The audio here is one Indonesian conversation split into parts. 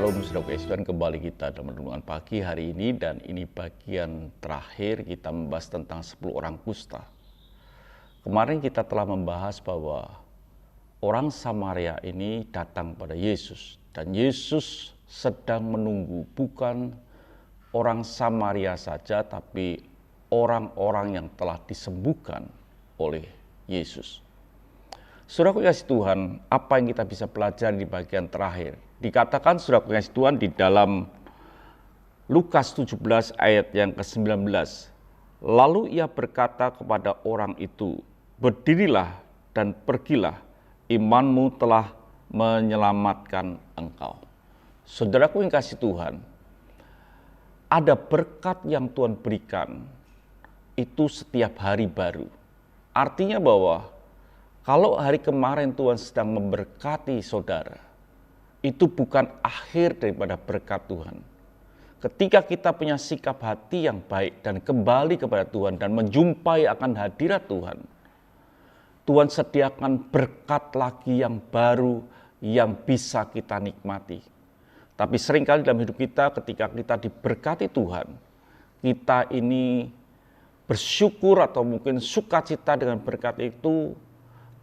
Shalom saudara Yesus, dan kembali kita dalam renungan pagi hari ini, dan ini bagian terakhir kita membahas tentang 10 orang kusta. Kemarin kita telah membahas bahwa orang Samaria ini datang pada Yesus, dan Yesus sedang menunggu bukan orang Samaria saja, tapi orang-orang yang telah disembuhkan oleh Yesus. Saudara kasih Tuhan, apa yang kita bisa pelajari di bagian terakhir? Dikatakan saudara kasih Tuhan di dalam Lukas 17 ayat yang ke-19. Lalu ia berkata kepada orang itu, berdirilah dan pergilah, imanmu telah menyelamatkan engkau. Saudaraku yang kasih Tuhan, ada berkat yang Tuhan berikan itu setiap hari baru. Artinya bahwa kalau hari kemarin Tuhan sedang memberkati saudara, itu bukan akhir daripada berkat Tuhan. Ketika kita punya sikap hati yang baik dan kembali kepada Tuhan dan menjumpai akan hadirat Tuhan, Tuhan sediakan berkat lagi yang baru yang bisa kita nikmati. Tapi seringkali dalam hidup kita ketika kita diberkati Tuhan, kita ini bersyukur atau mungkin sukacita dengan berkat itu,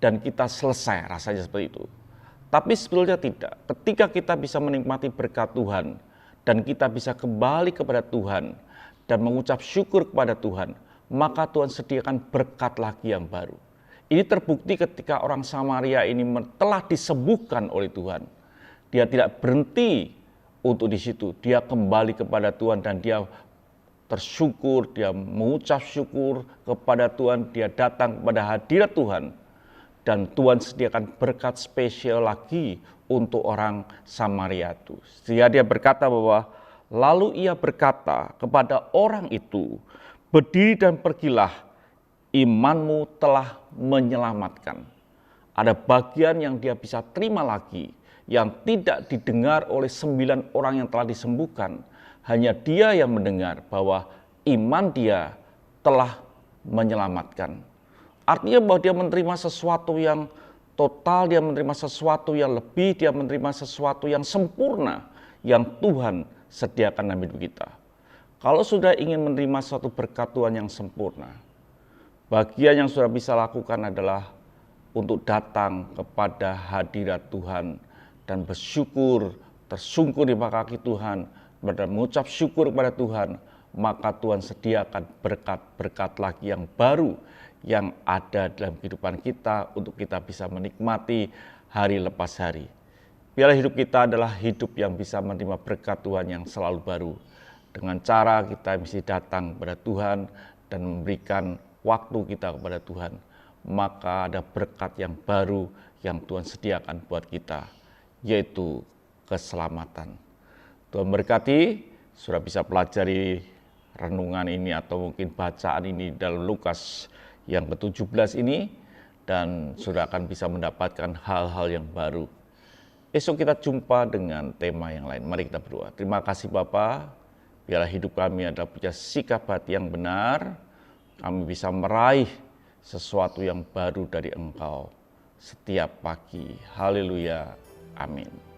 dan kita selesai rasanya seperti itu. Tapi sebetulnya tidak. Ketika kita bisa menikmati berkat Tuhan dan kita bisa kembali kepada Tuhan dan mengucap syukur kepada Tuhan, maka Tuhan sediakan berkat lagi yang baru. Ini terbukti ketika orang Samaria ini telah disembuhkan oleh Tuhan. Dia tidak berhenti untuk di situ. Dia kembali kepada Tuhan dan dia tersyukur, dia mengucap syukur kepada Tuhan, dia datang kepada hadirat Tuhan. Dan Tuhan sediakan berkat spesial lagi untuk orang Samaria itu. Sehingga dia berkata bahwa, lalu ia berkata kepada orang itu, berdiri dan pergilah, imanmu telah menyelamatkan. Ada bagian yang dia bisa terima lagi, yang tidak didengar oleh 9 orang yang telah disembuhkan. Hanya dia yang mendengar bahwa iman dia telah menyelamatkan. Artinya bahwa dia menerima sesuatu yang total, dia menerima sesuatu yang lebih, dia menerima sesuatu yang sempurna yang Tuhan sediakan dalam hidup kita. Kalau sudah ingin menerima suatu berkat Tuhan yang sempurna, bagian yang sudah bisa lakukan adalah untuk datang kepada hadirat Tuhan dan bersyukur, tersungkur di bawah kaki Tuhan, dan mengucap syukur kepada Tuhan, maka Tuhan sediakan berkat-berkat lagi yang baru yang ada dalam kehidupan kita untuk kita bisa menikmati hari lepas hari. Biarlah hidup kita adalah hidup yang bisa menerima berkat Tuhan yang selalu baru. Dengan cara kita mesti datang kepada Tuhan dan memberikan waktu kita kepada Tuhan, maka ada berkat yang baru yang Tuhan sediakan buat kita, yaitu keselamatan. Tuhan berkati, sudah bisa pelajari renungan ini atau mungkin bacaan ini dalam Lukas yang ke-17 ini, dan sudah akan bisa mendapatkan hal-hal yang baru. Esok kita jumpa dengan tema yang lain. Mari kita berdoa. Terima kasih Bapa, biarlah hidup kami adalah punya sikap hati yang benar, kami bisa meraih sesuatu yang baru dari Engkau setiap pagi. Haleluya. Amin.